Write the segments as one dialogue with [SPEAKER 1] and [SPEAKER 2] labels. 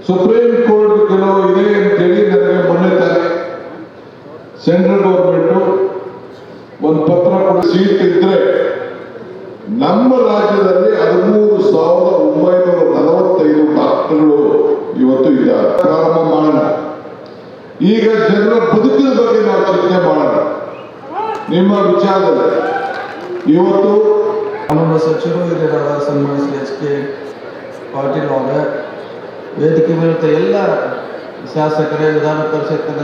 [SPEAKER 1] Supreme court ಕೆಲವು ಇದೆ ಅಂತೇಳಿ ನನಗೆ ಮೊನ್ನೆ ತಾನೆ ಸೆಂಟ್ರಲ್ ಗೌರ್ಮೆಂಟ್ ಒಂದು ಪತ್ರ ಕೊಡ ಸೀಟ್ ಇದ್ರೆ ನಮ್ಮ ರಾಜ್ಯದಲ್ಲಿ 13,945 ಡಾಕ್ಟರ್ಗಳು ಇವತ್ತು ಇದ್ದಾರೆ. ಪ್ರಾರಂಭ ಮಾಡೋಣ. ಈಗ ಜನರ ಬದುಕಿನ ಬಗ್ಗೆ ನಾವು ಚಿಂತೆ ಮಾಡೋಣ. ನಿಮ್ಮ ವಿಚಾರದಲ್ಲಿ ಇವತ್ತು
[SPEAKER 2] ನಮ್ಮ ಸಚಿವರು ಹಿರಿಯರಾದ ಸನ್ಮಾನ್ಯ ಶ್ರೀ ಎಚ್.ಕೆ. ಪಾಟೀಲ್ ಅವರ ವೇದಿಕೆ ಮೇಲಿದ್ದ ಎಲ್ಲ ಶಾಸಕರೇ, ವಿಧಾನ ಪರಿಷತ್ತಿನ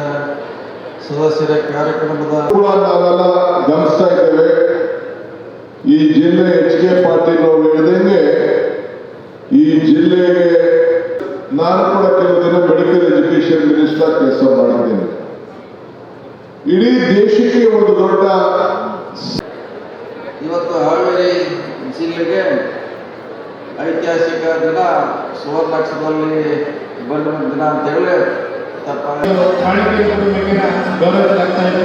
[SPEAKER 2] ಸದಸ್ಯರ ಕಾರ್ಯಕ್ರಮದ
[SPEAKER 1] ನಾವೆಲ್ಲ ಗಮನಿಸ್ತಾ ಇದ್ದೇವೆ. ಈ ಜಿಲ್ಲೆ ಎಚ್.ಕೆ. ಪಾಟೀಲ್ ಅವರು ಹೇಳಿದಂಗೆ ಈ ಜಿಲ್ಲೆಗೆ ನಾನು ಕೂಡ ಕೆಲವು ದಿನ ಮೆಡಿಕಲ್ ಎಜುಕೇಶನ್ ಮಿನಿಸ್ಟರ್ ಕೆಲಸ ಮಾಡಿದ್ದೇನೆ. ಇಡೀ ದೇಶಕ್ಕೆ ಒಂದು ದೊಡ್ಡ
[SPEAKER 2] ಇವತ್ತು ಹಾವೇರಿ ಜಿಲ್ಲೆಗೆ ಐತಿಹಾಸಿಕ ದಿನ, ಸುವರ್ಣಾಕ್ಷರದಲ್ಲಿ ಬಂದ ದಿನ ಅಂತ ಹೇಳಿ
[SPEAKER 3] ಗೌರವಿಸಲಾಗ್ತಾ ಇದೆ.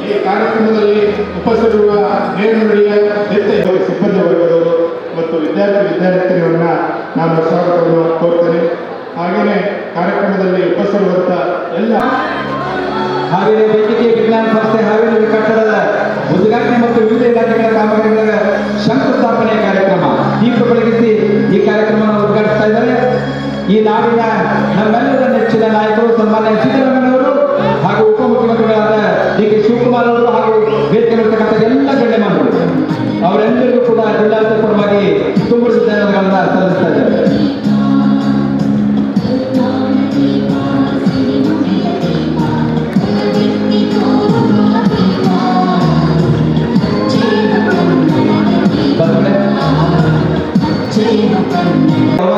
[SPEAKER 3] ಈ ಕಾರ್ಯಕ್ರಮದಲ್ಲಿ ಉಪಸ್ಥಿತರಿರುವ ನೇರನುಡಿಯ ಸಿಬ್ಬಂದಿ ವರ್ಗದವರು ಮತ್ತು ವಿದ್ಯಾರ್ಥಿನಿಯರನ್ನ ನಾನು ಸ್ವಾಗತವನ್ನು ಕೋರ್ತೇನೆ. ಹಾಗೆಯೇ ಕಾರ್ಯಕ್ರಮದಲ್ಲಿ ಉಪಸ್ಥಿತರಿರುವಂಥ ಎಲ್ಲ
[SPEAKER 2] ಹಾವೇರಿ ವೈದ್ಯಕೀಯ ವಿಜ್ಞಾನ ಸಂಸ್ಥೆ ಹಾವೇರಿ ಕಟ್ಟಡದ ಉದ್ಘಾಟನೆ ಮತ್ತು ವಿವಿಧ ಇಲಾಖೆಗಳ ಕಾಮಗಾರಿಗಳ ಶಂಕುಸ್ಥಾಪನೆಯ ಕಾರ್ಯಕ್ರಮ ದೀಪ ಬೆಳಗಿಸಿ ಈ ಕಾರ್ಯಕ್ರಮವನ್ನು ಉದ್ಘಾಟಿಸ್ತಾ ಇದ್ದಾರೆ. ಈ ನಾಡಿನ ನಮ್ಮೆಲ್ಲರ ನೆಚ್ಚಿನ ನಾಯಕರು ಸನ್ಮಾನ್ಯ ಸಿದ್ದರಾಮಯ್ಯನವರು ಹಾಗೂ ಉಪಮುಖ್ಯಮಂತ್ರಿಗಳಾದ ಡಿ.ಕೆ. ಶಿವಕುಮಾರ್ ಅವರು ಹಾಗೂ ವೇದಿಕೆಯಲ್ಲಿರ್ತಕ್ಕಂಥ ಎಲ್ಲ ಗಣ್ಯಮಾನ್ಯರು ಅವರೆಲ್ಲರಿಗೂ ಕೂಡ ಜಿಲ್ಲಾಡಳಿತ ಪರವಾಗಿ ತುಂಬ ಧನ್ಯವಾದಗಳನ್ನ ಸಲ್ಲಿಸ್ತಾ ಇದ್ದಾರೆ. ಎಲ್ಲ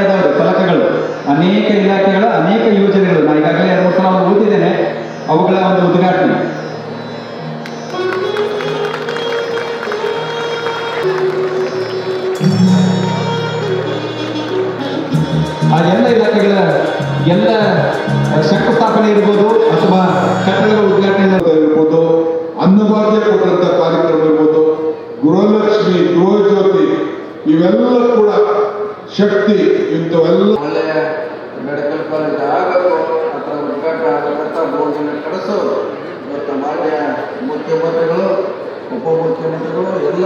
[SPEAKER 2] ಇದ್ದಾವೆ ಫಲಕಗಳು, ಅನೇಕ ಇಲಾಖೆಗಳ ಅನೇಕ ಯೋಜನೆಗಳು. ನಾನು ಈಗಾಗಲೇ 2 ಸಲ ಓದಿದ್ದೇನೆ ಅವುಗಳ ಒಂದು ಉದ್ಘಾಟನೆ. ಆ ಎಲ್ಲ ಇಲಾಖೆಗಳ ಎಲ್ಲ ಶಂಕುಸ್ಥಾಪನೆ ಇರ್ಬೋದು ಅಥವಾ ಕಟ್ಟಡಗಳ ಉದ್ಘಾಟನೆ
[SPEAKER 1] ಇರ್ಬೋದು, ಅನ್ನಭಾಗ್ಯ ಕೊಟ್ಟಂತ ಕಾರ್ಯಕ್ರಮ ಇರ್ಬೋದು, ಗೃಹಲಕ್ಷ್ಮಿ, ಗೃಹಜ್ಯೋತಿ, ಇವೆಲ್ಲ ಕೂಡ ಶಕ್ತಿ ಇಂಥವೆಲ್ಲ
[SPEAKER 2] ಒಳ್ಳೆಯ ಮೆಡಿಕಲ್ ಕಾಲೇಜ್ ಆಗಬೇಕು ಅಥವಾ ಉದ್ಘಾಟನೆ ಆಗಬೇಕಂತ 3 ದಿನ ಕಳಿಸೋದು. ಇವತ್ತು ಮಾನ್ಯ ಮುಖ್ಯಮಂತ್ರಿಗಳು, ಉಪಮುಖ್ಯಮಂತ್ರಿಗಳು, ಎಲ್ಲ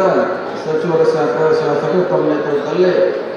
[SPEAKER 2] ಸಚಿವರ ಶಾಸಕರು ತಮ್ಮ ನೇತೃತ್ವದಲ್ಲಿ